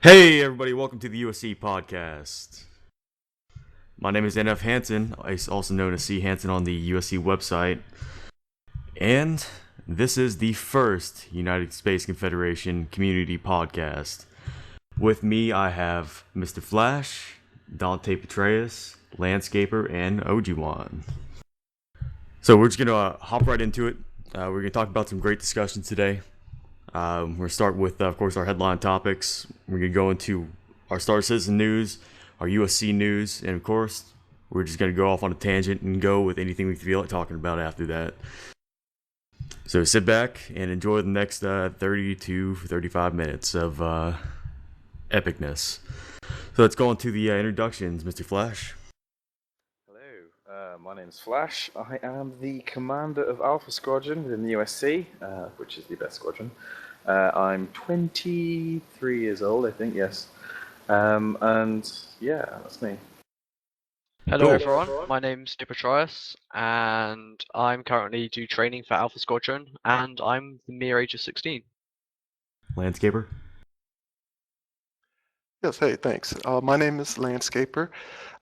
Hey everybody, welcome to the USC Pocast. My name is NF Hanson, also known as C Hanson on the USC website, and this is the first United Space Confederation community podcast. With me, I have Mr. Flash, Dante Petraeus, Landscaper, and Ogiwan. So we're just gonna hop right into it. We're gonna talk about some great discussions today. We're gonna start with, of course, our headline topics. We're gonna go into our Star Citizen news, our USC news, and of course, we're just gonna go off on a tangent and go with anything we feel like talking about after that. So sit back and enjoy the next 30 to 35 minutes of epicness. So let's go on to the introductions, Mr. Flash. Hello, my name's Flash. I am the commander of Alpha Squadron within the USC, which is the best squadron. I'm 23 years old, I think, yes. And yeah, that's me. Hello Cool. everyone, my name's Petraeus, and I'm currently do training for Alpha Squadron, and I'm the mere age of 16. Landscaper. Yes, hey, thanks. My name is Landscaper.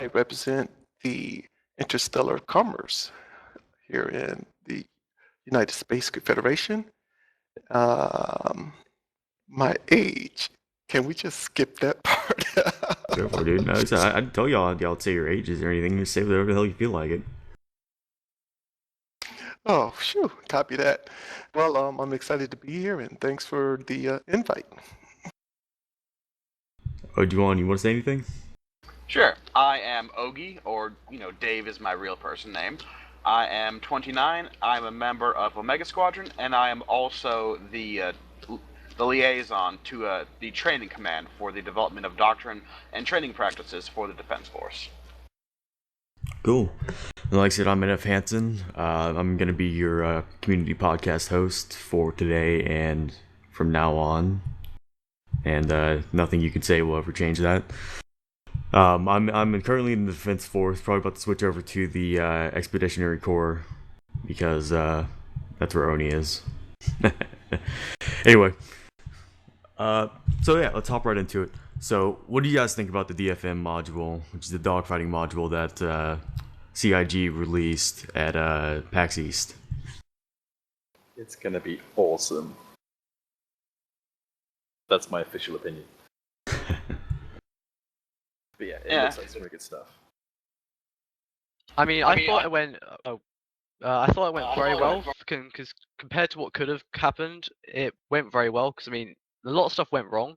I represent the interstellar commerce here in the United Space Confederation. My age, can we just skip that part? Go for it, dude. No, I didn't tell y'all say your ages or anything. Just say whatever the hell you feel like it. Oh, phew, copy that. Well, I'm excited to be here, and thanks for the invite. Ogiwan, you want to say anything? Sure. I am Ogie, or, Dave is my real person name. I am 29, I'm a member of Omega Squadron, and I am also the liaison to the training command for the development of doctrine and training practices for the Defense Force. Cool. And like I said, I'm NF Hanson. I'm going to be your community podcast host for today and from now on. And nothing you can say will ever change that. I'm currently in the Defense Force, probably about to switch over to the Expeditionary Corps because that's where Oni is. Anyway, so yeah, let's hop right into it. So, what do you guys think about the DFM module, which is the dogfighting module that CIG released at PAX East? It's gonna be awesome. That's my official opinion. But yeah, it looks like some really good stuff. I thought it went. I thought it went very well because compared to what could have happened, it went very well. Because a lot of stuff went wrong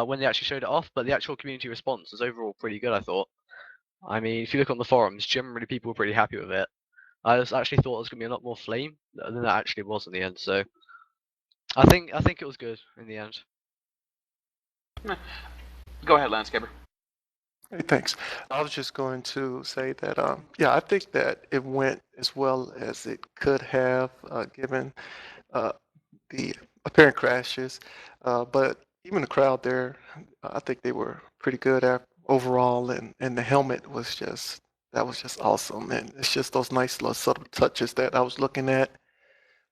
when they actually showed it off, but the actual community response was overall pretty good. I thought. If you look on the forums, generally people were pretty happy with it. I just actually thought it was gonna be a lot more flame than it actually was in the end. So I think it was good in the end. Go ahead, Landscaper. Hey, thanks. I was just going to say that, yeah, I think that it went as well as it could have, given the apparent crashes. But even the crowd there, I think they were pretty good overall, and the helmet was just awesome. And it's just those nice little subtle touches that I was looking at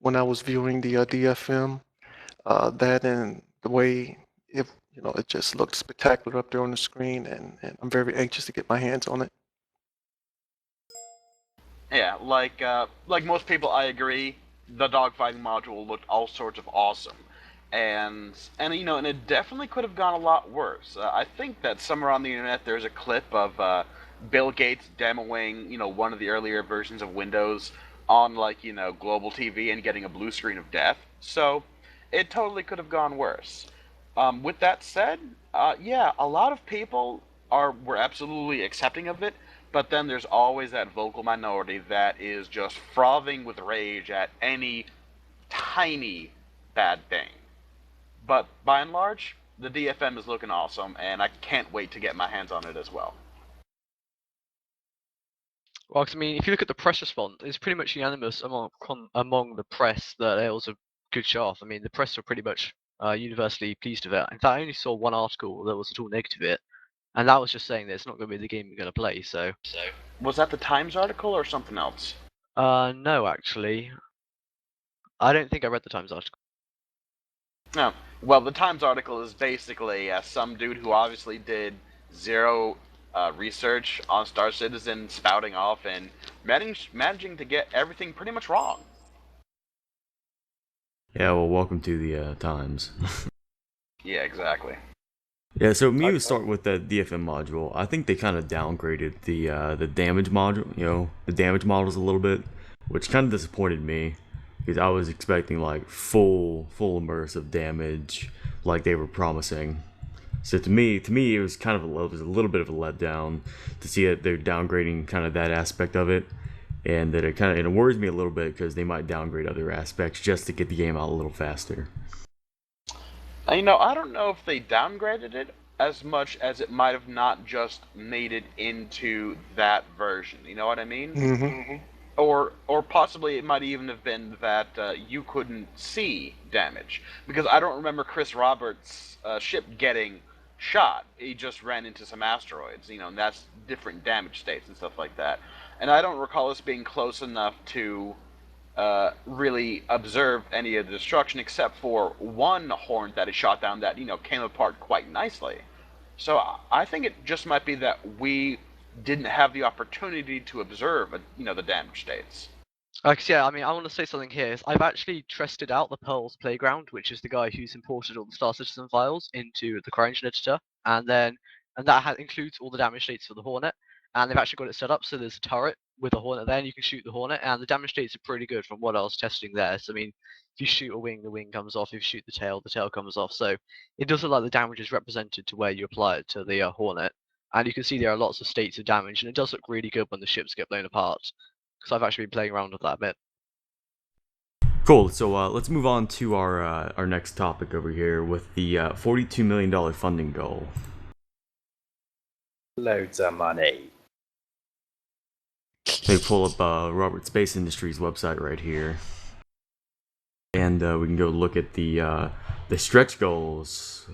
when I was viewing the DFM. That and the way it just looked spectacular up there on the screen, and I'm very anxious to get my hands on it. Yeah, like most people, I agree. The dogfighting module looked all sorts of awesome, and it definitely could have gone a lot worse. I think that somewhere on the internet there's a clip of Bill Gates demoing one of the earlier versions of Windows on global TV and getting a blue screen of death. So it totally could have gone worse. With that said, yeah, a lot of people were absolutely accepting of it. But then there's always that vocal minority that is just frothing with rage at any tiny bad thing. But by and large, the DFM is looking awesome, and I can't wait to get my hands on it as well. Well, if you look at the press response, it's pretty much unanimous among the press that it was a good show off. The press were pretty much universally pleased with it. In fact, I only saw one article that was at all negative of it, and that was just saying that it's not going to be the game you're going to play. So Was that the Times article or something else? no, actually, I don't think I read the Times article. No. Well, the Times article is basically some dude who obviously did zero research on Star Citizen spouting off and managing to get everything pretty much wrong. Yeah, well, welcome to the Times. Yeah, exactly. Yeah, so me to start with the DFM module, I think they kind of downgraded the damage module, the damage models a little bit, which kind of disappointed me because I was expecting like full immersive damage like they were promising. So to me, it was kind of it was a little bit of a letdown to see that they're downgrading kind of that aspect of it, and that it worries me a little bit because they might downgrade other aspects just to get the game out a little faster. I don't know if they downgraded it as much as it might have not just made it into that version. You know what I mean? Mm-hmm. Or possibly it might even have been that you couldn't see damage, because I don't remember Chris Roberts' ship getting shot. He just ran into some asteroids, and that's different damage states and stuff like that. And I don't recall us being close enough to really observe any of the destruction, except for one horn that he shot down that came apart quite nicely. So I think it just might be that we didn't have the opportunity to observe, the damage states. Yeah, I mean, I want to say something here. I've actually tested out the Pearl's Playground, which is the guy who's imported all the Star Citizen files into the CryEngine editor, and that includes all the damage states for the Hornet. And they've actually got it set up so there's a turret with a Hornet there, and you can shoot the Hornet, and the damage states are pretty good from what I was testing there. So I mean, if you shoot a wing, the wing comes off. If you shoot the tail comes off. So it does look like the damage is represented to where you apply it to the Hornet, and you can see there are lots of states of damage, and it does look really good when the ships get blown apart. Because I've actually been playing around with that a bit. Cool. So let's move on to our next topic over here with the $42 million funding goal. Loads of money. Let me pull up Robert Space Industries website right here, and we can go look at the stretch goals.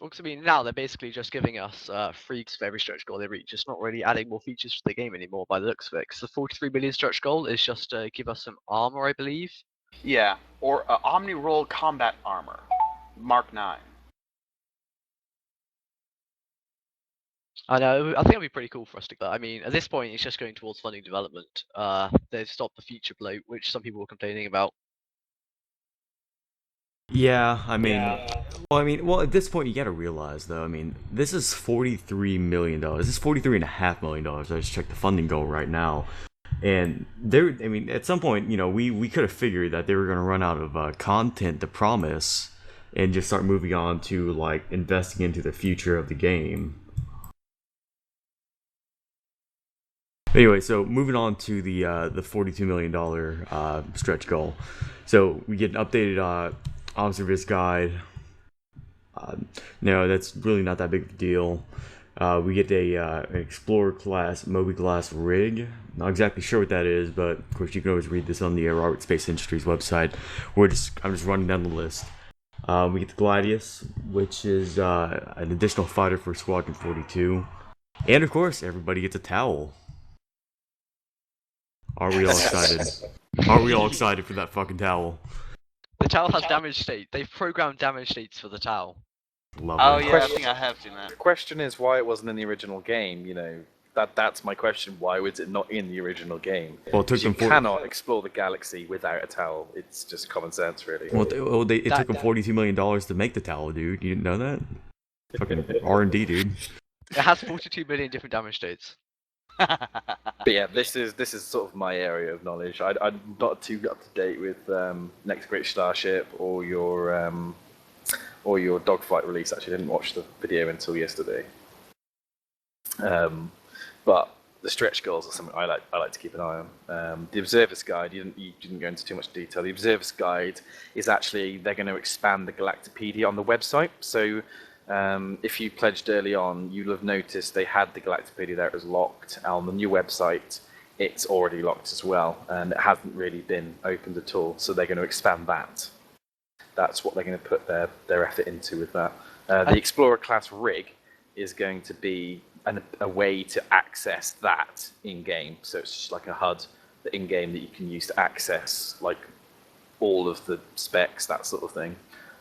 Well, 'cause I mean, now they're basically just giving us freaks for every stretch goal they reach. Just not really adding more features to the game anymore by the looks of it. Because the 43 million stretch goal is just to give us some armor, I believe. Yeah, or Omni-Roll Combat Armor, Mark 9. I know. I think it'd be pretty cool for us to. I mean, at this point, it's just going towards funding development. They've stopped the feature bloat, which some people were complaining about. Yeah, I mean, well, at this point, you got to realize, though. I mean, this is $43 million. This is $43.5 million. I just checked the funding goal right now, and at some point, we could have figured that they were going to run out of content to promise, and just start moving on to like investing into the future of the game. Anyway, so moving on to the $42 million stretch goal. So we get an updated Observer's guide. No, that's really not that big of a deal. We get an Explorer class Moby class rig. Not exactly sure what that is, but of course you can always read this on the Robert Space Industries website. I'm just running down the list. We get the Gladius, which is an additional fighter for Squadron 42, and of course everybody gets a towel. Are we all excited? Are we all excited for that fucking towel? The towel has damage state. They've programmed damage states for the towel. Lovely. Oh yeah, I think I have seen that. The question is why it wasn't in the original game. That's my question. Why was it not in the original game? Well, it took them you cannot explore the galaxy without a towel. It's just common sense, really. Well, it took them $42 million to make the towel, dude. You didn't know that? Fucking R&D, dude. It has 42 million different damage states. But yeah, this is sort of my area of knowledge. I'm not too up to date with Next Great Starship or your Dogfight release. Actually, I didn't watch the video until yesterday. But the stretch goals are something I like to keep an eye on. The Observer's Guide, you didn't go into too much detail. The Observer's Guide is actually, they're going to expand the Galactopedia on the website. So if you pledged early on, you'll have noticed they had the Galactopedia there. It was locked. On the new website, it's already locked as well, and it hasn't really been opened at all. So they're going to expand that. That's what they're going to put their effort into with that. The Explorer class rig is going to be a way to access that in game. So it's just like a HUD in game that you can use to access like all of the specs, that sort of thing,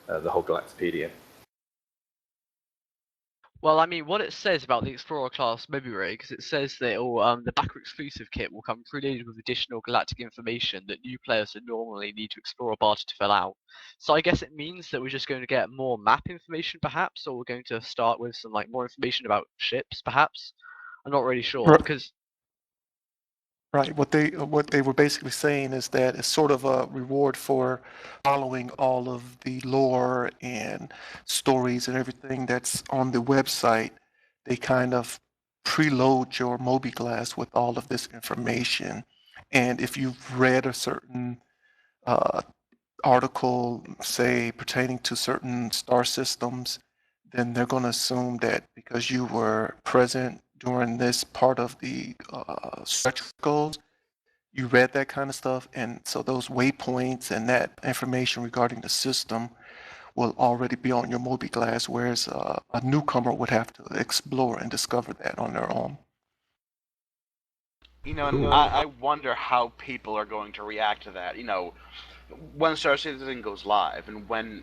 the whole Galactopedia. Well, I mean, what it says about the Explorer class Moby Ray, because it says that the backer exclusive kit will come preloaded with additional galactic information that new players would normally need to explore a barter to fill out. So I guess it means that we're just going to get more map information, perhaps, or we're going to start with some more information about ships, perhaps. I'm not really sure because. Right. What they were basically saying is that it's sort of a reward for following all of the lore and stories and everything that's on the website. They kind of preload your Moby Glass with all of this information. And if you've read a certain article, say, pertaining to certain star systems, then they're going to assume that because you were present during this part of the stretch goals, you read that kind of stuff, and so those waypoints and that information regarding the system will already be on your Moby Glass, whereas a newcomer would have to explore and discover that on their own. You know, and I wonder how people are going to react to that. You know, when Star Citizen goes live, and when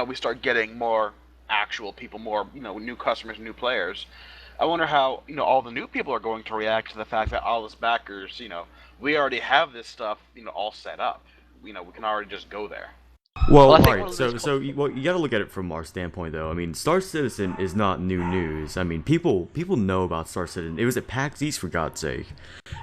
we start getting more actual people, more new customers, new players. I wonder how all the new people are going to react to the fact that all us backers, we already have this stuff, all set up. We can already just go there. Well, all right. So you got to look at it from our standpoint, though. I mean, Star Citizen is not new news. I mean, people know about Star Citizen. It was at PAX East, for God's sake.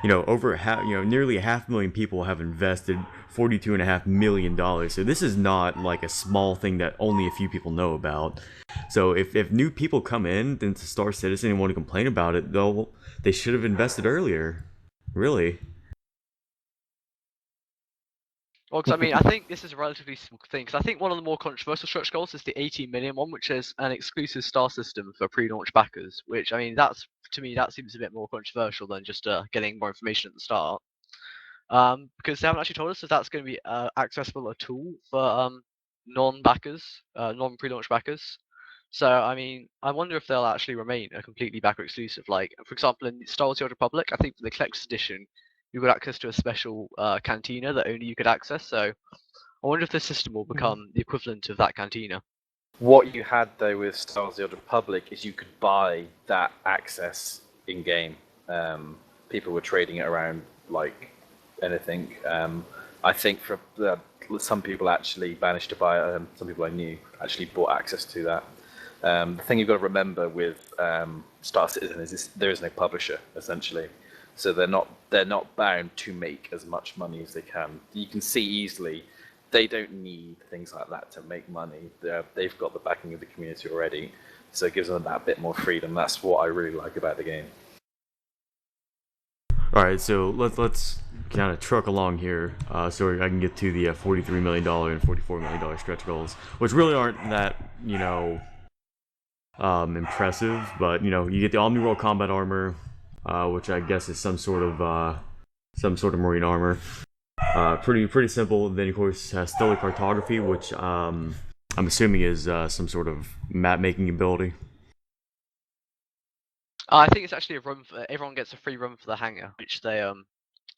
Nearly 500,000 people have invested $42.5 million. So this is not like a small thing that only a few people know about. So if new people come into Star Citizen and want to complain about it, they should have invested earlier. Really. Well, because I mean, I think this is a relatively small thing. Because I think one of the more controversial stretch goals is the 18 million one, which is an exclusive star system for pre-launch backers. Which I mean, to me that seems a bit more controversial than just getting more information at the start. Because they haven't actually told us if that's going to be accessible at all for non-backers, non-pre-launch backers. So I mean, I wonder if they'll actually remain a completely backer exclusive. Like, for example, in Star Wars: The Old Republic, I think for the collector's edition, you got access to a special cantina that only you could access. So I wonder if the system will become the equivalent of that cantina. What you had though with Star Wars: The Old Republic is you could buy that access in game. People were trading it around like anything. I think for some people actually managed to buy it. Some people I knew actually bought access to that. The thing you've got to remember with Star Citizen is there is no publisher essentially, so they're not bound to make as much money as they can. You can see easily they don't need things like that to make money. They've got the backing of the community already, so it gives them that bit more freedom. That's what I really like about the game. All right, so let's kind of truck along here, so I can get to the $43 million and $44 million stretch goals, which really aren't that impressive. But you get the Omni World combat armor, which I guess is some sort of marine armor. Pretty simple. Then of course stellar cartography, which I'm assuming is some sort of map making ability. I think it's actually a run for everyone gets a free run for the hangar, which they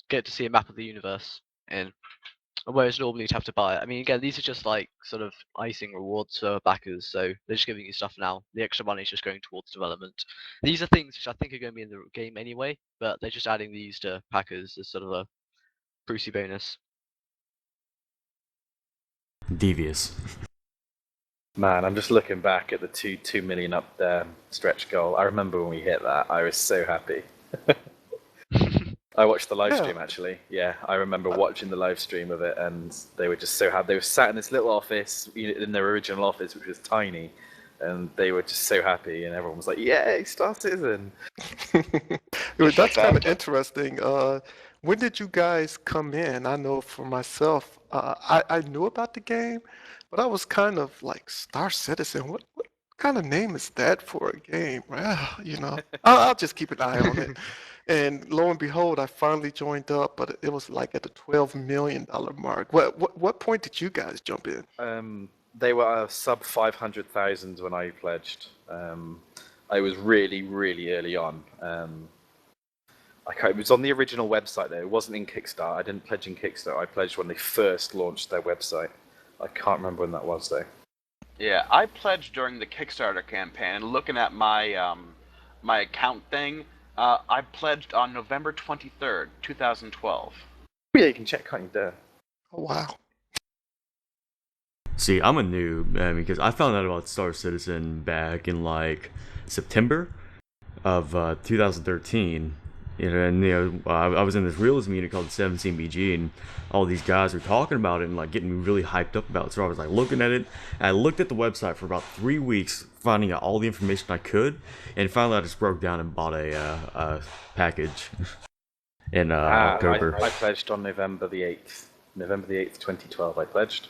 get to see a map of the universe in. Whereas normally you'd have to buy it. I mean, again, these are just like sort of icing rewards for backers, so they're just giving you stuff now. The extra money is just going towards development. These are things which I think are going to be in the game anyway, but they're just adding these to packers as sort of a Brucey bonus. Devious. Man, I'm just looking back at the 2 million up there stretch goal. I remember when we hit that, I was so happy. I watched the live stream actually. Yeah, I remember watching the live stream of it, and they were just so happy. They were sat in this little office, in their original office, which was tiny, and they were just so happy, and everyone was like, "Yay, Star Citizen!" That's kind of interesting. When did you guys come in? I know for myself, I knew about the game, but I was kind of like, Star Citizen, what kind of name is that for a game? Well, I'll just keep an eye on it. And lo and behold, I finally joined up, but it was like at the $12 million mark. What point did you guys jump in? They were sub 500,000 when I pledged. I was really, really early on. It was on the original website though. It wasn't in Kickstarter. I didn't pledge in Kickstarter. I pledged when they first launched their website. I can't remember when that was though. Yeah, I pledged during the Kickstarter campaign, and looking at my my account thing, I pledged on November 23rd, 2012. Yeah, you can check, can't you, there? Oh, wow. See, I'm a noob, because I found out about Star Citizen back in like September of 2013. And I was in this realism meeting called the 17BG, and all these guys were talking about it and like getting me really hyped up about it. So I was like looking at it, and I looked at the website for about 3 weeks, finding out all the information I could, and finally I just broke down and bought a package in October. I pledged on November the 8th. November the 8th, 2012, I pledged.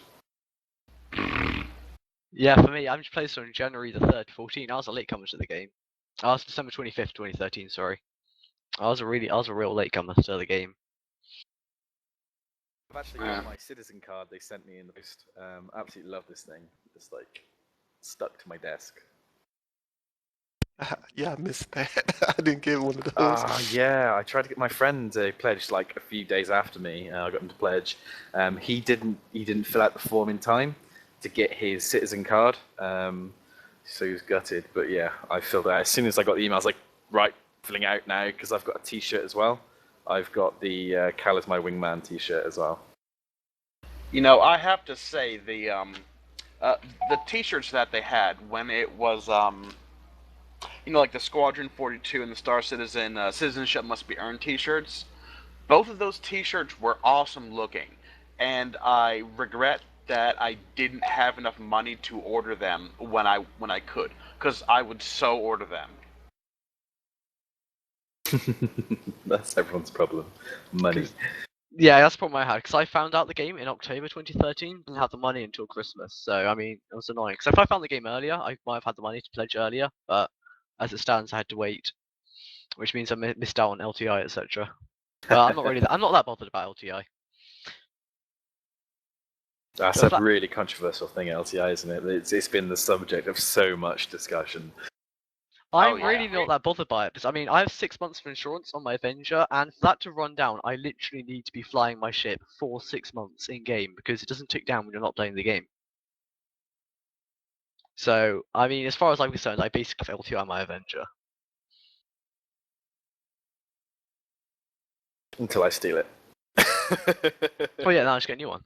Yeah, for me, I'm just playing on January the 3rd, 14. I was a latecomer to the game. I was December 25th, 2013. Sorry, I was a real latecomer to the game. I've actually got my citizen card they sent me in the post. Absolutely love this thing. It's like stuck to my desk. Yeah, I missed that. I didn't get one of those. Yeah, I tried to get my friend to pledge like a few days after me. I got him to pledge. He didn't fill out the form in time to get his citizen card. So he was gutted. But yeah, I filled it out as soon as I got the email. I was like, right, filling out now because I've got a T-shirt as well. I've got the Cal is my wingman T-shirt as well. You know, I have to say the T-shirts that they had when it was like the Squadron 42 and the Star Citizen Citizenship Must Be Earned T-shirts. Both of those T-shirts were awesome looking, and I regret that I didn't have enough money to order them when I could, because I would so order them. That's everyone's problem. Money. Yeah, that's the problem I had, because I found out the game in October 2013, didn't have the money until Christmas, so I mean, it was annoying. Because if I found the game earlier, I might have had the money to pledge earlier, but as it stands, I had to wait, which means I missed out on LTI, etc. But I'm not that bothered about LTI. That's a really controversial thing, LTI, isn't it? It's been the subject of so much discussion. I'm really not that bothered by it, because I mean, I have 6 months of insurance on my Avenger, and for that to run down, I literally need to be flying my ship for 6 months in game, because it doesn't tick down when you're not playing the game. So, I mean, as far as I'm concerned, I basically have LTI on my Avenger. Until I steal it. Oh yeah, now I just get a new one.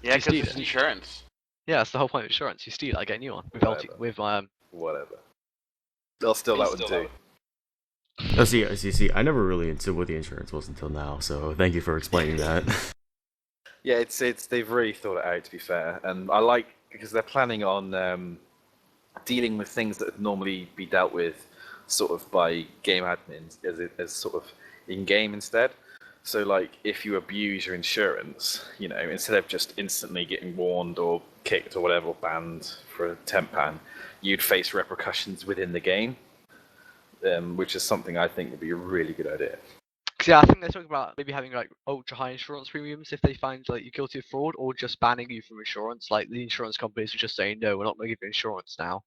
Yeah, because it's insurance. Yeah, that's the whole point of insurance. You steal it, I get a new one. Whatever. They'll steal that one too. Oh, see. I never really understood what the insurance was until now, so thank you for explaining that. Yeah, it's they've really thought it out, to be fair, and I like because they're planning on dealing with things that would normally be dealt with sort of by game admins as sort of in game instead. So like if you abuse your insurance, instead of just instantly getting warned or kicked or whatever, or banned for a temp ban, you'd face repercussions within the game, which is something I think would be a really good idea. Yeah, I think they're talking about maybe having like ultra high insurance premiums if they find like you're guilty of fraud, or just banning you from insurance. Like the insurance companies are just saying, no, we're not going to give you insurance now,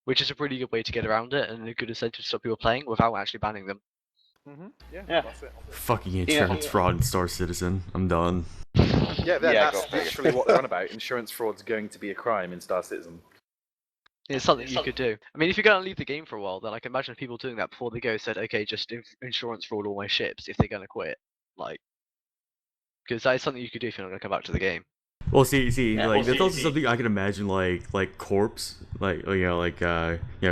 which is a pretty good way to get around it and a good incentive to stop people playing without actually banning them. Mm-hmm. Yeah, that's it. Fucking insurance fraud in Star Citizen. I'm done. Yeah, that's literally what they're on about. Insurance fraud's going to be a crime in Star Citizen. It's something you could do. I mean, if you're going to leave the game for a while, then I can imagine people doing that before they go said, okay, just insurance fraud all my ships if they're going to quit. Like, because that is something you could do if you're not going to come back to the game. Well, see, that's also something I can imagine, like corps,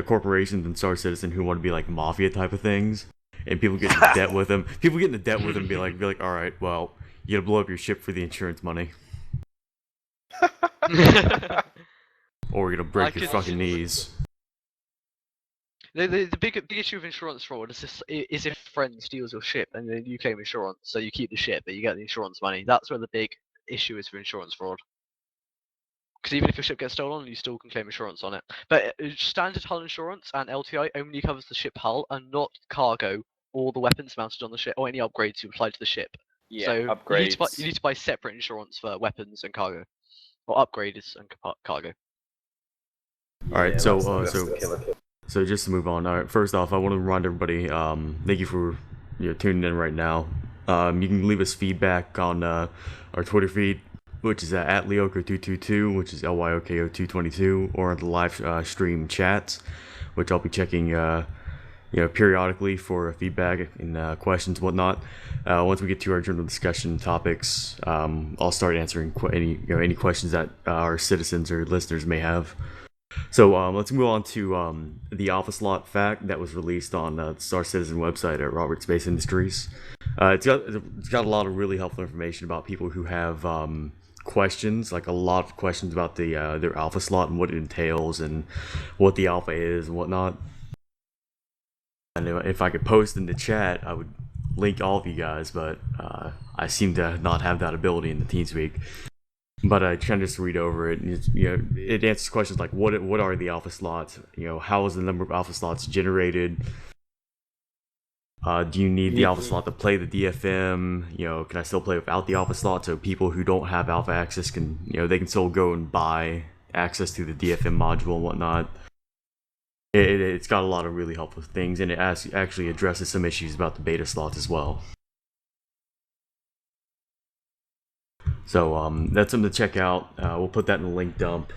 corporations in Star Citizen who want to be like mafia type of things, and people get into debt with them. People get into debt with them, be like, all right, well, you gotta blow up your ship for the insurance money, or you're gonna break your fucking knees. The big issue of insurance fraud is if a friend steals your ship and then you claim insurance, so you keep the ship but you get the insurance money. That's where the big issue is for insurance fraud. Because even if your ship gets stolen, you still can claim insurance on it. But standard hull insurance and LTI only covers the ship hull and not cargo or the weapons mounted on the ship or any upgrades you apply to the ship. Yeah, so upgrades. You need to buy separate insurance for weapons and cargo, or upgrades and cargo. All right, So just to move on. All right, first off, I want to remind everybody. Thank you for tuning in right now. You can leave us feedback on our Twitter feed, which is at Lyoko222, which is LYOKO222, or on the live stream chats, which I'll be checking periodically for feedback and questions, whatnot. Once we get to our general discussion topics, I'll start answering any questions that our citizens or listeners may have. So let's move on to the alpha slot fact that was released on the Star Citizen website at Robert Space Industries. It's got a lot of really helpful information about people who have questions, like a lot of questions about their alpha slot and what it entails and what the alpha is and whatnot. And if I could post in the chat, I would link all of you guys, but I seem to not have that ability in the TeamSpeak. But I kind of just read over it, and it answers questions like what are the alpha slots? How is the number of alpha slots generated? Do you need the alpha slot to play the DFM? Can I still play without the alpha slot? So people who don't have alpha access can they can still go and buy access to the DFM module and whatnot. It's got a lot of really helpful things, and it actually addresses some issues about the beta slots as well. So that's something to check out. We'll put that in the link dump.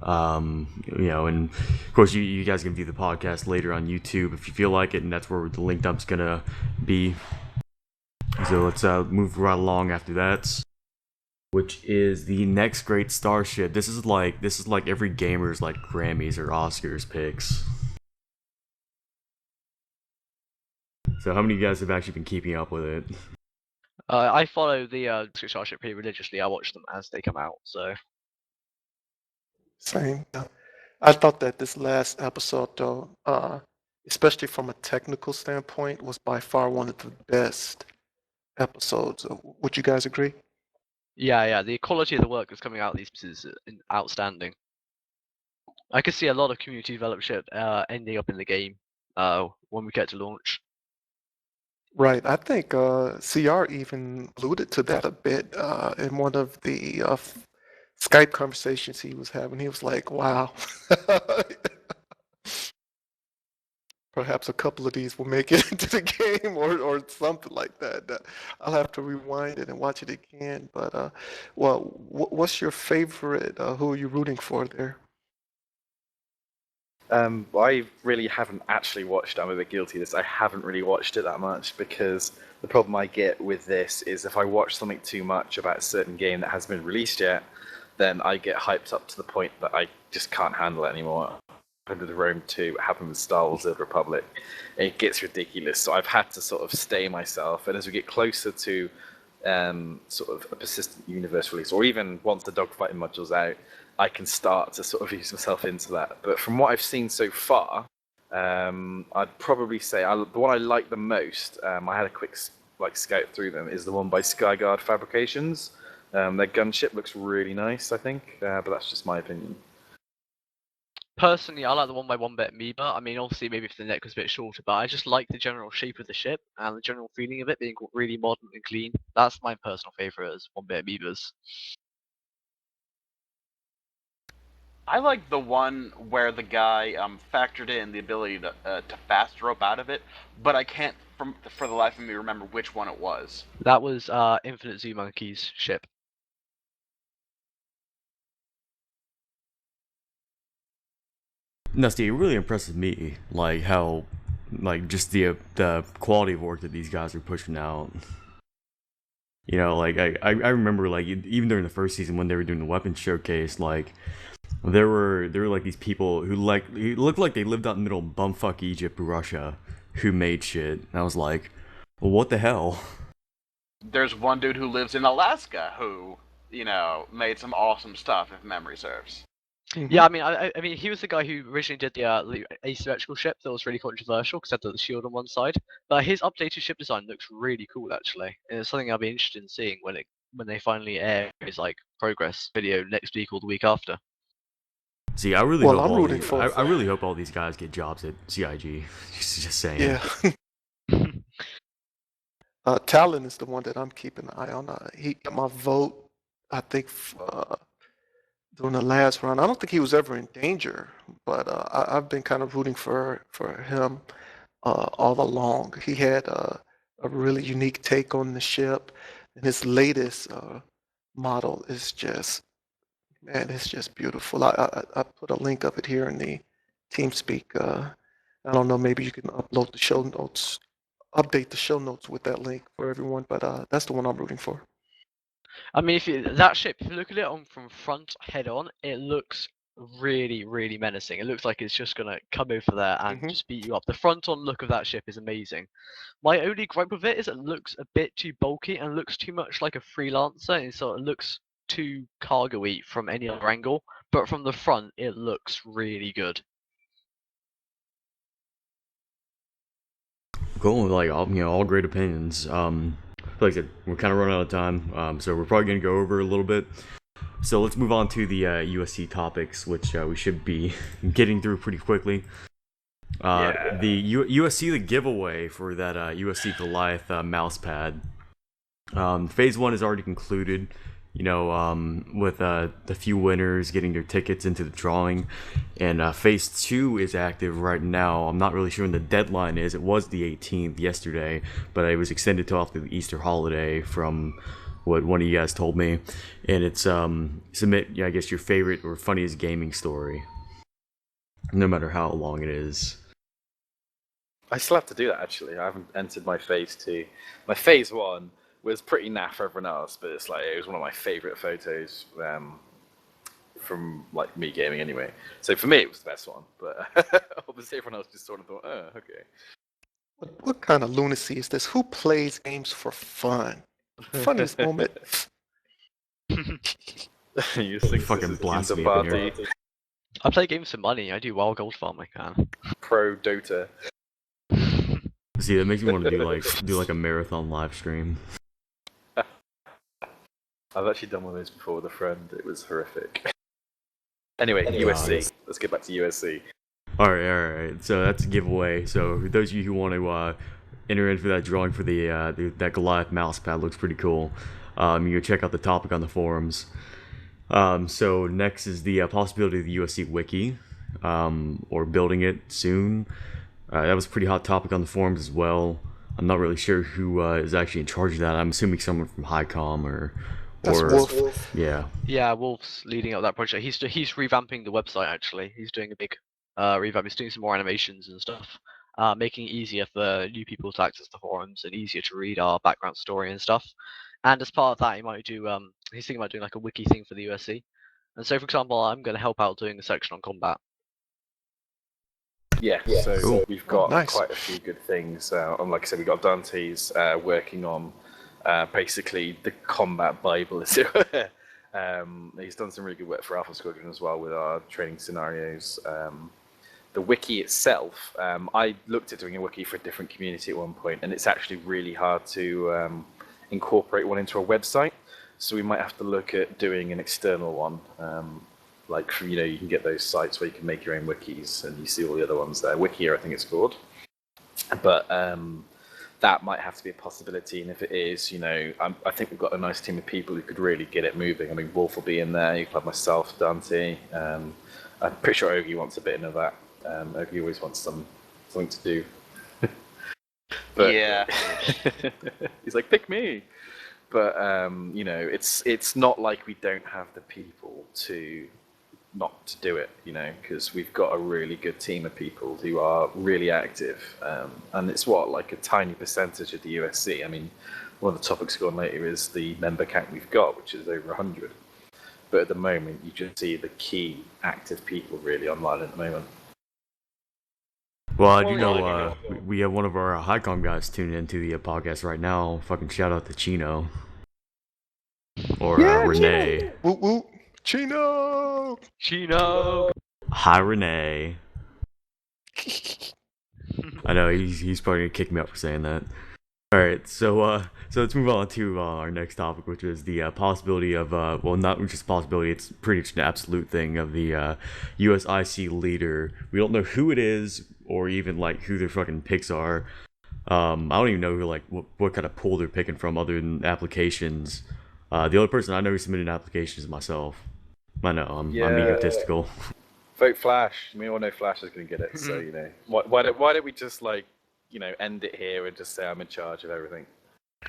And of course you guys can view the podcast later on YouTube if you feel like it, and that's where the link dump's gonna be. So let's move right along after that, which is the next great starship. This is like every gamer's like Grammys or Oscars picks. So how many of you guys have actually been keeping up with it? I follow the Starship pretty religiously. I watch them as they come out, so. Same. I thought that this last episode, though, especially from a technical standpoint, was by far one of the best episodes. Would you guys agree? Yeah. The quality of the work that's coming out of these pieces is outstanding. I could see a lot of community developed shit ending up in the game when we get to launch. Right. I think CR even alluded to that a bit in one of the Skype conversations he was having. He was like, wow. Perhaps a couple of these will make it into the game or something like that. I'll have to rewind it and watch it again. But, what's your favorite? Who are you rooting for there? I really haven't actually watched. I'm a bit guilty of this. I haven't really watched it that much because the problem I get with this is if I watch something too much about a certain game that hasn't been released yet, then I get hyped up to the point that I just can't handle it anymore. It happened with Rome 2, it happened with Star Wars: The Old Republic. It gets ridiculous, so I've had to sort of stay myself. And as we get closer to sort of a persistent universe release, or even once the dogfighting module's out, I can start to sort of ease myself into that. But from what I've seen so far, I'd probably say the one I like the most, I had a quick scout through them, is the one by Skyguard Fabrications. Their gunship looks really nice, I think, but that's just my opinion. Personally, I like the 1x1-bit amoeba. I mean, obviously, maybe if the neck was a bit shorter, but I just like the general shape of the ship and the general feeling of it being really modern and clean. That's my personal favorite as 1-bit amoebas. I like the one where the guy factored in the ability to fast rope out of it, but I can't, for the life of me, remember which one it was. That was Infinite Zoo Monkey's ship. No, Steve, it really impresses me, like how, like just the quality of work that these guys are pushing out. Like I remember, like even during the first season when they were doing the weapons showcase, like there were like these people who looked like they lived out in the middle of bumfuck Egypt, Russia, who made shit. And I was like, well, what the hell? There's one dude who lives in Alaska who, made some awesome stuff, if memory serves. Mm-hmm. Yeah, I mean, he was the guy who originally did the asymmetrical ship that was really controversial because it had the shield on one side. But his updated ship design looks really cool, actually. And it's something I'll be interested in seeing when they finally air his progress video next week or the week after. See, I really hope all these guys get jobs at CIG. Just saying. Yeah. Talon is the one that I'm keeping an eye on. He got my vote, I think, during the last round. I don't think he was ever in danger, but I've been kind of rooting for him all along. He had a really unique take on the ship, and his latest model is just, man, it's just beautiful. I put a link of it here in the TeamSpeak. I don't know, maybe you can upload the show notes, update the show notes with that link for everyone, but that's the one I'm rooting for. I mean, that ship, if you look at it from front head on, it looks really, really menacing. It looks like it's just gonna come over there and just beat you up. The front on look of that ship is amazing. My only gripe with it is it looks a bit too bulky and looks too much like a freelancer, and so it looks too cargo-y from any other angle. But from the front, it looks really good. Cool, like all great opinions. Like I said, we're kind of running out of time, so we're probably gonna go over a little bit. So let's move on to the USC topics, which we should be getting through pretty quickly. The USC the giveaway for that USC Goliath mouse pad. Phase 1 is already concluded. With the few winners getting their tickets into the drawing, and Phase 2 is active right now. I'm not really sure when the deadline is. It was the 18th yesterday, but it was extended till after the Easter holiday from what one of you guys told me. And it's submit, I guess, your favorite or funniest gaming story, no matter how long it is. I still have to do that, actually. I haven't entered my Phase 2. My Phase 1 was pretty naff for everyone else, but it was one of my favourite photos from like me gaming anyway. So for me, it was the best one. But obviously, everyone else just sort of thought, "Oh, okay." What kind of lunacy is this? Who plays games for fun? Funniest moment. You think fucking this is blasphemy Inter up in here. Party, I play games for money. I do wild gold farming, man. Pro Dota. See, that makes me want to do like a marathon live stream. I've actually done one of those before with a friend. It was horrific. Anyway, USC. Let's get back to USC. All right. So that's a giveaway. So for those of you who want to enter in for that drawing for that Goliath mouse pad, looks pretty cool. You can check out the topic on the forums. So next is the possibility of the USC wiki, or building it soon. That was a pretty hot topic on the forums as well. I'm not really sure who is actually in charge of that. I'm assuming someone from HighCom or Wolf. Yeah. Yeah, Wolf's leading up that project. He's revamping the website, actually. He's doing a big revamp. He's doing some more animations and stuff, making it easier for new people to access the forums and easier to read our background story and stuff. And as part of that, he might do he's thinking about doing like a wiki thing for the USC. And so, for example, I'm going to help out doing a section on combat. Yeah, so Cool. we've got Nice. quite a few good things. And like I said, we've got Dante's working on basically the combat Bible, as it were. He's done some really good work for Alpha Squadron as well with our training scenarios. The wiki itself, I looked at doing a wiki for a different community at one point, and it's actually really hard to incorporate one into a website. So we might have to look at doing an external one. Like, you can get those sites where you can make your own wikis, and you see all the other ones there. Wikia, I think it's called. But that might have to be a possibility, and if it is, I think we've got a nice team of people who could really get it moving. I mean, Wolf will be in there. You can have myself, Dante. I'm pretty sure Ogie wants a bit of that. Ogie always wants something to do. But, Yeah. he's like, pick me. But it's not like we don't have the people to not to do it, because we've got a really good team of people who are really active, and it's like a tiny percentage of the USC. I mean, one of the topics going later is the member count we've got, which is over 100. But at the moment, you just see the key active people really online at the moment. Well, I do know we have one of our HighCom guys tuning into the podcast right now. Fucking shout out to Chino. Or Renee. Woot woot. Chino! Hi, Renee. I know, he's probably going to kick me out for saying that. Alright, so let's move on to our next topic, which is the possibility of, not just a possibility, it's pretty much an absolute thing, of the USIC leader. We don't know who it is, or even, who their fucking picks are. I don't even know who, what kind of pool they're picking from other than applications. The only person I know who submitted an application is myself. I know, I'm egotistical. Vote Flash. We all know Flash is going to get it. So why don't we just end it here and just say I'm in charge of everything?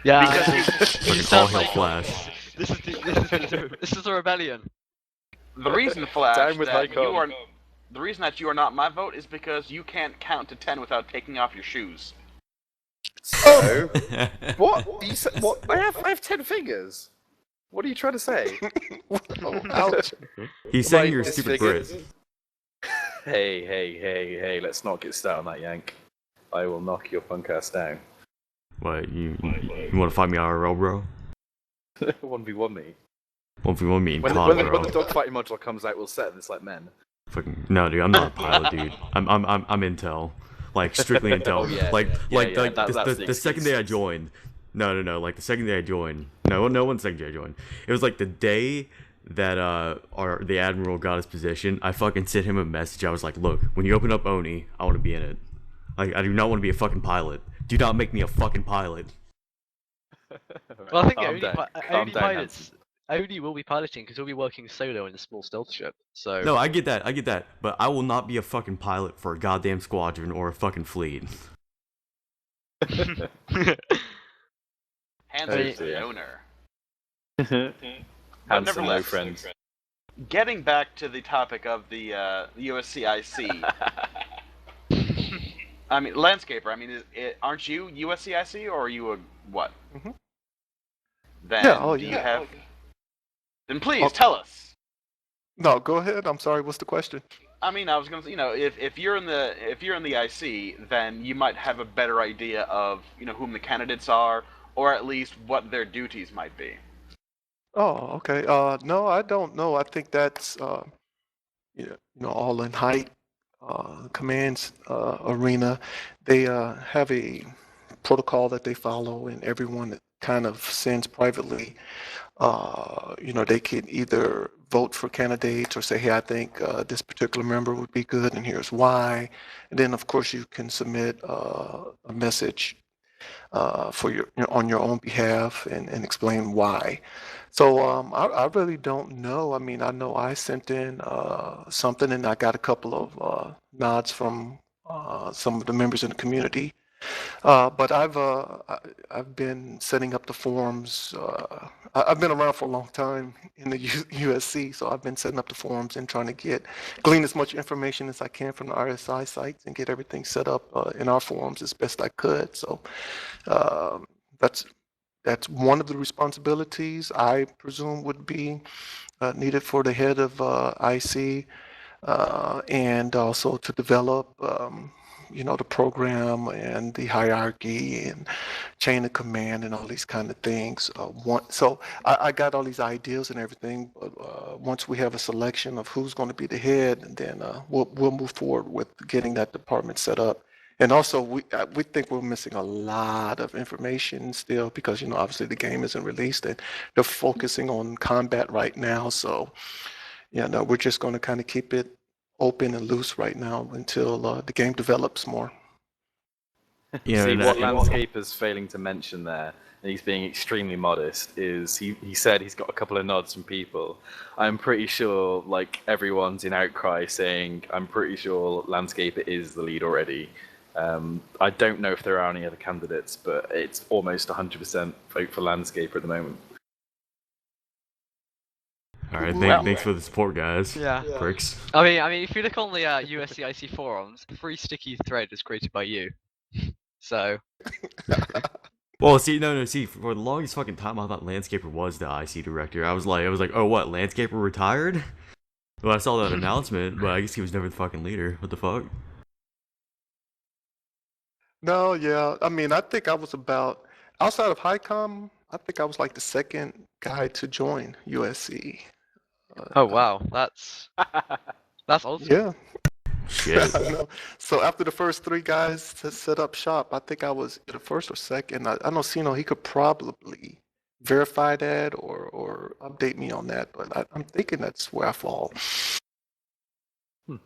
Yeah, Because you Fucking sound all like hail Flash. this is a rebellion. the reason, Flash, Down with that High you are Com. the reason that you are not my vote is because you can't count to 10 without taking off your shoes. So what? You said, what? I have 10 fingers. What are you trying to say? Oh, ouch. He's saying Am I you're a stupid disfigured? Brit. Hey! Let's not get started on that, Yank. I will knock your punk ass down. What, you want to fight me IRL, bro? 1v1 me. 1v1 me in When COD, the bro. dogfighting module comes out, we'll settle this like men. Fucking no, dude. I'm not a pilot, dude. I'm intel. Like strictly intel. Oh, yeah. Like That's the second day I joined. No. Like the second day I joined. No, one second day I joined. It was like the day that the admiral got his position. I fucking sent him a message. I was like, look, when you open up Oni, I want to be in it. Like I do not want to be a fucking pilot. Do not make me a fucking pilot. Well, I think Calm down, Hanson. Odie will be piloting because he'll be working solo in a small stealth ship. So No, I get that. But I will not be a fucking pilot for a goddamn squadron or a fucking fleet. Hanson's the dear. owner. Hanson, no nevertheless, friends. Getting back to the topic of the USCIC. I mean, landscaper. I mean, aren't you USCIC or are you a what? Mhm. Then Yeah, oh, do you yeah. have? Then please tell us. No, go ahead. I'm sorry. What's the question? I mean, I was gonna say, if you're in the IC, then you might have a better idea of whom the candidates are, or at least what their duties might be. Oh, okay. No, I don't know. I think that's all in height commands arena. They have a protocol that they follow, and everyone that kind of sends privately. They can either vote for candidates or say, hey, I think this particular member would be good, and here's why. And then, of course, you can submit a message for on your own behalf and explain why. So I really don't know. I mean, I know I sent in something, and I got a couple of nods from some of the members in the community. But I've been setting up the forums. I've been around for a long time in the USC, so I've been setting up the forums and trying to glean as much information as I can from the RSI sites and get everything set up in our forums as best I could. So that's one of the responsibilities I presume would be needed for the head of IC, and also to develop the program and the hierarchy and chain of command and all these kind of things. So I got all these ideas and everything, but once we have a selection of who's going to be the head, then we'll move forward with getting that department set up. And also, we think we're missing a lot of information still because obviously the game isn't released and they're focusing on combat right now. So we're just going to kind of keep it open and loose right now until the game develops more. See, what Landscaper's failing to mention there, and he's being extremely modest, is he said he's got a couple of nods from people. I'm pretty sure, like, everyone's in outcry saying, I'm pretty sure Landscaper is the lead already. I don't know if there are any other candidates, but it's almost 100% vote for Landscaper at the moment. All right, thanks for the support, guys. Yeah. Pricks. I mean, if you look on the USCIC forums, the free sticky thread was created by you. So. Well, see, for the longest fucking time, I thought Landscaper was the IC director. I was like, oh, what? Landscaper retired? Well, I saw that announcement, but I guess he was never the fucking leader. What the fuck? No, yeah. I mean, I think I was outside of HighCom, I think I was like the second guy to join USC. Oh wow, that's awesome. Yeah. Shit. So after the first three guys to set up shop, I think I was the first or second. I know Sino, he could probably verify that or update me on that, but I'm thinking that's where I fall. Now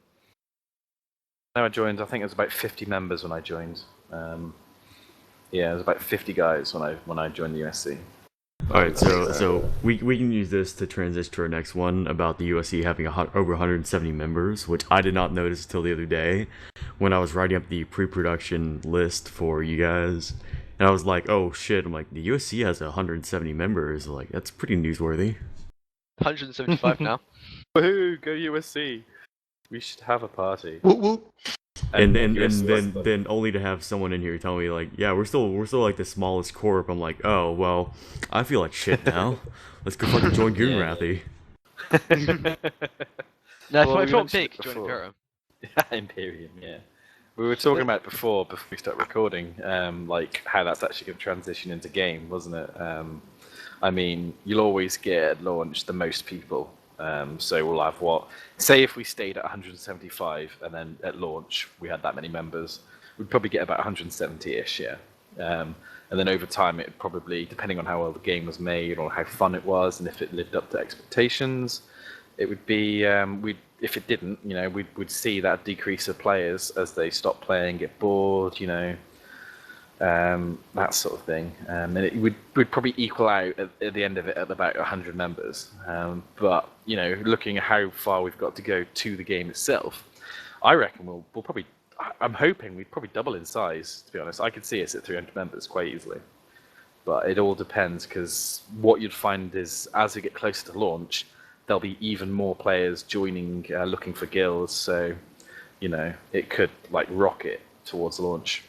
I joined, I think it was about 50 members when I joined. Yeah, it was about 50 guys when I joined the USC. All right, so we can use this to transition to our next one about the USC having over 170 members, which I did not notice until the other day when I was writing up the pre-production list for you guys, and I was like, oh shit! I'm like, the USC has 170 members. Like, that's pretty newsworthy. 175 now. Woohoo! Go USC. We should have a party. Whoop whoop. And then only to have someone in here tell me like, yeah, we're still like the smallest corp. I'm like, oh well, I feel like shit now. Let's go fucking join Goonrathy. No, if Well, I we felt mentioned big, it join before. Imperium. Imperium, yeah. We were talking about before we start recording, like how that's actually going to transition into game, wasn't it? I mean, you'll always get at launch the most people. So we'll have say if we stayed at 175 and then at launch we had that many members, we'd probably get about 170-ish, yeah. And then over time it probably, depending on how well the game was made or how fun it was and if it lived up to expectations, it would be, if it didn't, we'd see that decrease of players as they stop playing, get bored, that sort of thing. And it would probably equal out at the end of it at about 100 members. But, looking at how far we've got to go to the game itself, I reckon we'll probably, I'm hoping we'd probably double in size, to be honest. I could see us at 300 members quite easily. But it all depends, because what you'd find is, as we get closer to launch, there'll be even more players joining, looking for guilds, so, it could, rocket towards launch.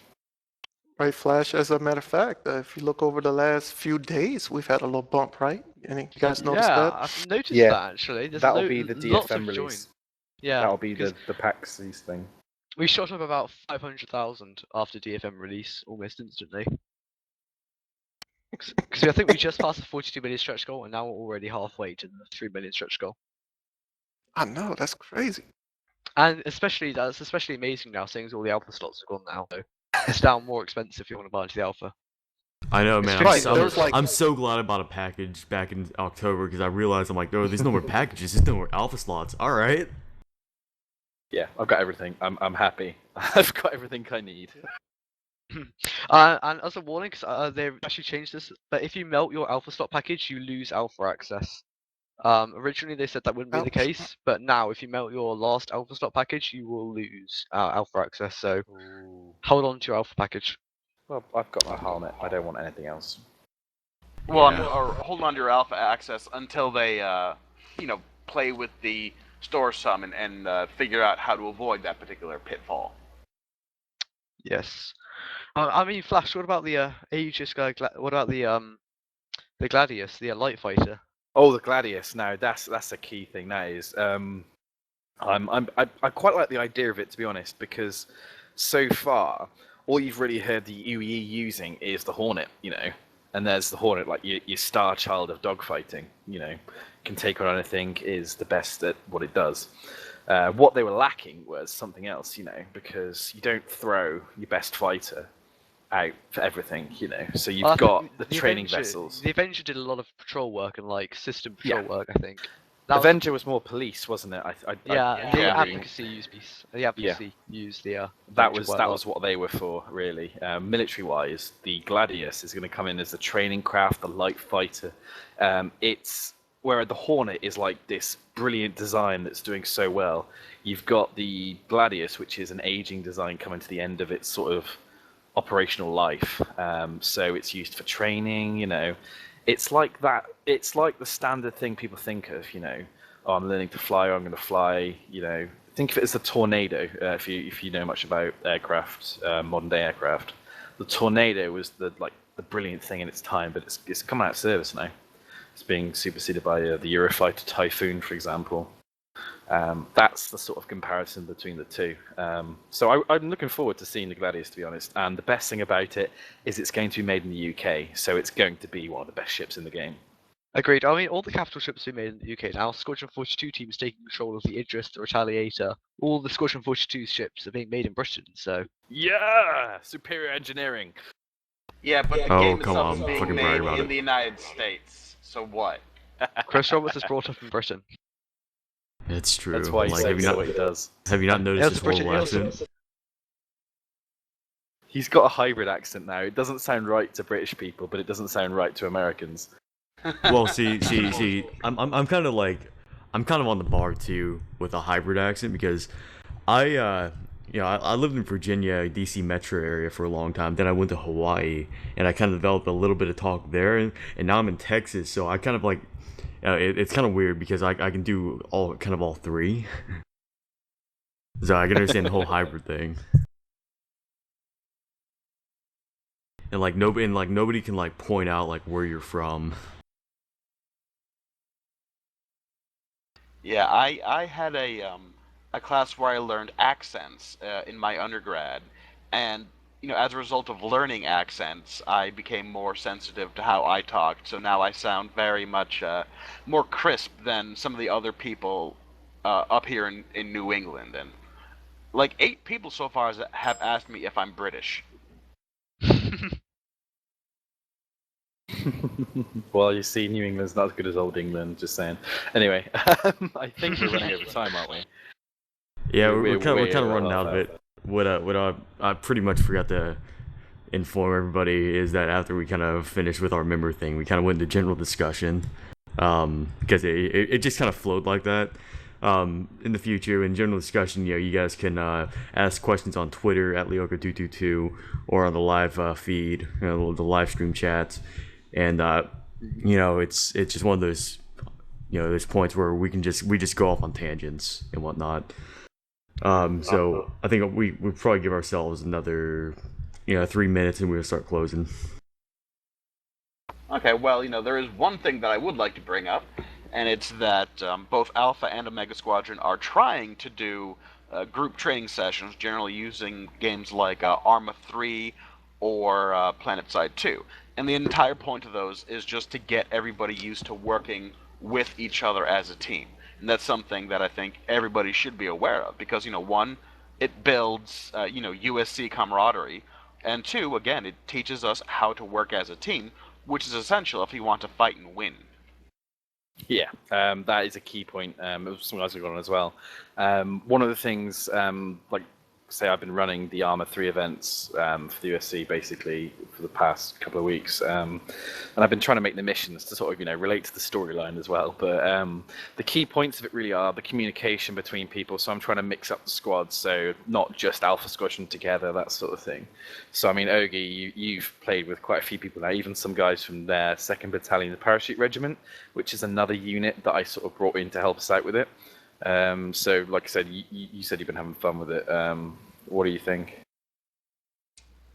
Right, Flash. As a matter of fact, if you look over the last few days, we've had a little bump, right? Any you guys noticed Yeah, that? I've noticed Yeah, that actually. There's That'll be the lots of DFM join. release. Yeah, That'll be 'cause the PAX thing. we shot up about 500,000 after DFM release almost instantly. Because I think we just passed the 42 million stretch goal and now we're already halfway to the 3 million stretch goal. I know, that's crazy. And that's especially amazing now, seeing as all the alpha slots are gone now. So it's now more expensive if you want to buy into the alpha. I know, man. Right, I'm so glad I bought a package back in October because I realized I'm like, oh, there's no more packages, there's no more alpha slots. All right. Yeah, I've got everything. I'm happy. I've got everything I need. And as a warning, because they've actually changed this, but if you melt your alpha slot package, you lose alpha access. Originally they said that wouldn't be the case, but now if you melt your last alpha slot package, you will lose alpha access. So hold on to your alpha package. Well, I've got my helmet. I don't want anything else. Well, Yeah. or hold on to your alpha access until they, play with the store sum and figure out how to avoid that particular pitfall. Yes. I mean, Flash. What about the Aegis guy? What about the Gladius, the light fighter? Oh, the Gladius. Now that's a key thing. That is. I quite like the idea of it, to be honest, because so far all you've really heard the UE using is the Hornet, and there's the Hornet, like your star child of dogfighting, can take on anything, is the best at what it does. What they were lacking was something else, because you don't throw your best fighter out for everything, so you've got the training vessels. The Avenger did a lot of patrol work and system patrol work, I think. Avenger was more police, wasn't it? The advocacy used the that was what they were for, really. Military-wise, the Gladius is going to come in as the training craft, the light fighter. It's where the Hornet is like this brilliant design that's doing so well. You've got the Gladius, which is an aging design coming to the end of its sort of operational life. So it's used for training, It's like that. It's like the standard thing people think of, oh, I'm learning to fly, or I'm going to fly, Think of it as the Tornado, if you know much about aircraft, modern day aircraft. The Tornado was the brilliant thing in its time, but it's come out of service now. It's being superseded by the Eurofighter Typhoon, for example. That's the sort of comparison between the two. So I'm looking forward to seeing the Gladius, to be honest. And the best thing about it is it's going to be made in the UK, so it's going to be one of the best ships in the game. Agreed. I mean, all the capital ships are made in the UK now. Squadron 42 teams taking control of the Idris, the Retaliator. All the Squadron 42 ships are being made in Britain, so... Yeah! Superior engineering! Yeah, but the Oh, game come itself on, is being fucking made brag about in it. the United States. So what? Chris Roberts is brought up in Britain. It's true. That's why he have you says not what he does. have you not noticed his whole accent? He's got a hybrid accent now. It doesn't sound right to British people, but it doesn't sound right to Americans. Well, see, I'm kind of like, I'm kind of on the bar too with a hybrid accent because I lived in Virginia, DC metro area for a long time. Then I went to Hawaii, and I kind of developed a little bit of talk there, and now I'm in Texas, so I kind of like, it's kind of weird because I can do all three, so I can understand the whole hybrid thing. And nobody can like point out like where you're from. Yeah, I had a class where I learned accents in my undergrad, and as a result of learning accents, I became more sensitive to how I talked. So now I sound very much more crisp than some of the other people up here in New England. And like 8 people so far have asked me if I'm British. Well, you see, New England's not as good as Old England. Just saying. Anyway, I think we're running over time, aren't we? Yeah, we're kind way of over running half out of it. I pretty much forgot to inform everybody is that after we kind of finished with our member thing, we kind of went into general discussion, because it just kind of flowed like that. In the future, in general discussion, you guys can ask questions on Twitter at Leoka222 or on the live feed, the live stream chats, and it's just one of those those points where we just go off on tangents and whatnot. So I think we probably give ourselves another 3 minutes and we'll start closing. Okay, well, there is one thing that I would like to bring up, and it's that both Alpha and Omega Squadron are trying to do group training sessions, generally using games like Arma 3 or PlanetSide 2. And the entire point of those is just to get everybody used to working with each other as a team. And that's something that I think everybody should be aware of, because, one, it builds, USC camaraderie, and two, again, it teaches us how to work as a team, which is essential if you want to fight and win. Yeah, that is a key point. It was something I was going on as well. One of the things, say I've been running the Arma 3 events for the USC basically for the past couple of weeks, and I've been trying to make the missions to sort of relate to the storyline as well. But the key points of it really are the communication between people. So I'm trying to mix up the squads, so not just Alpha Squadron together, that sort of thing. So I mean, Ogie, you've played with quite a few people now, even some guys from their 2nd Battalion, the Parachute Regiment, which is another unit that I sort of brought in to help us out with it. So, like I said, you said you've been having fun with it. What do you think?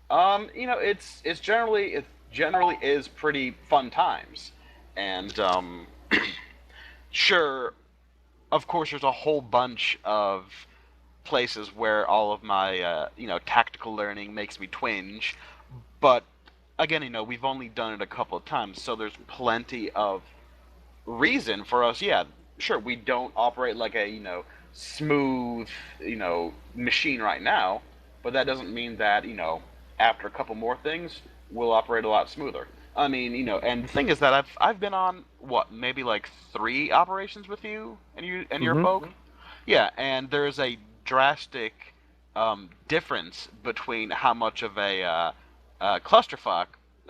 It generally is pretty fun times, and sure, of course, there's a whole bunch of places where all of my tactical learning makes me twinge, but again, we've only done it a couple of times, so there's plenty of reason for us. Yeah, sure, we don't operate like a smooth machine right now, but that doesn't mean that after a couple more things we'll operate a lot smoother. I mean, and the thing is that I've been on maybe like 3 operations with you and your folk. Yeah, and there's a drastic difference between how much of a clusterfuck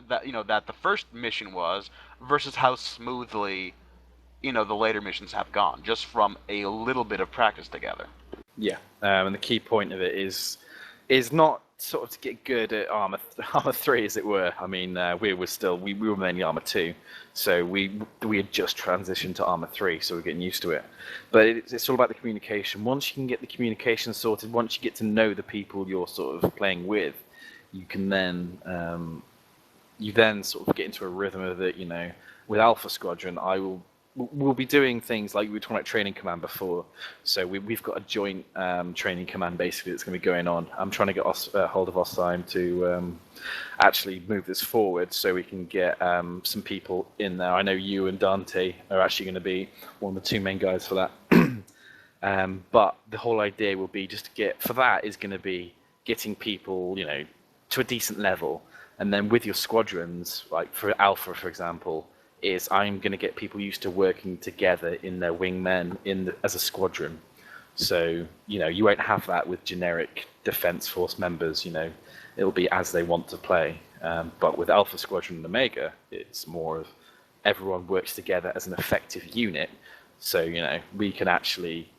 that the first mission was versus how smoothly the later missions have gone, just from a little bit of practice together. Yeah, and the key point of it is not sort of to get good at Arma 3, as it were. I mean, we were mainly Arma 2, so we had just transitioned to Arma 3, so we're getting used to it. But it's all about the communication. Once you can get the communication sorted, once you get to know the people you're sort of playing with, you can then sort of get into a rhythm of it. With Alpha Squadron, we'll be doing things like we were talking about training command before. So we've got a joint training command basically that's going to be going on. I'm trying to get hold of Ostheim to actually move this forward so we can get some people in there. I know you and Dante are actually going to be one of the 2 main guys for that. But the whole idea will be just to be getting people, to a decent level. And then with your squadrons, like for Alpha, for example, I'm going to get people used to working together in their wingmen as a squadron. So, you won't have that with generic Defense Force members, it'll be as they want to play. But with Alpha Squadron and Omega, it's more of everyone works together as an effective unit. So, we can actually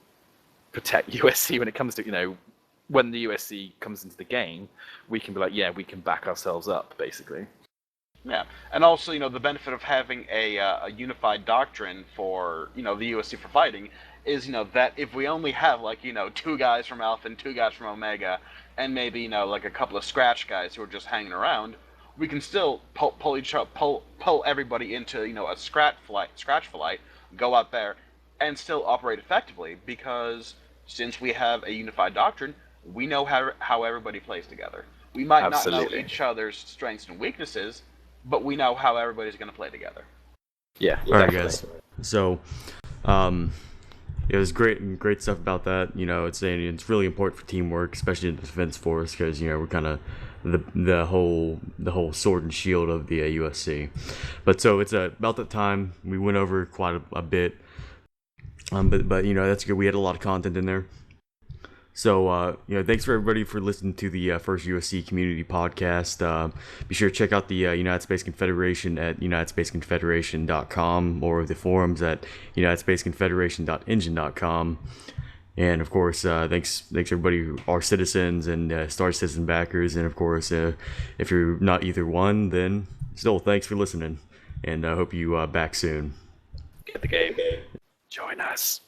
protect USC when it comes to, when the USC comes into the game, we can be like, yeah, we can back ourselves up, basically. Yeah, and also, the benefit of having a unified doctrine for, the USC for fighting is, that if we only have, 2 guys from Alpha and 2 guys from Omega, and maybe, like a couple of scratch guys who are just hanging around, we can still pull everybody into, a scratch flight, go out there, and still operate effectively, because since we have a unified doctrine, we know how everybody plays together. We might not know each other's strengths and weaknesses, but we know how everybody's going to play together. Yeah. All right, guys. So, it was great stuff about that. It's really important for teamwork, especially in the defense force, because we're kind of the whole sword and shield of the USC. But so it's about that time. We went over quite a bit, but that's good. We had a lot of content in there. So, thanks for everybody for listening to the first USC community podcast. Be sure to check out the United Space Confederation at unitedSpaceConfederation.com or the forums at unitedSpaceConfederation.engine.com. And, of course, thanks everybody who are citizens and Star Citizen backers. And, of course, if you're not either one, then still thanks for listening. And I hope you back soon. Get the game. Join us.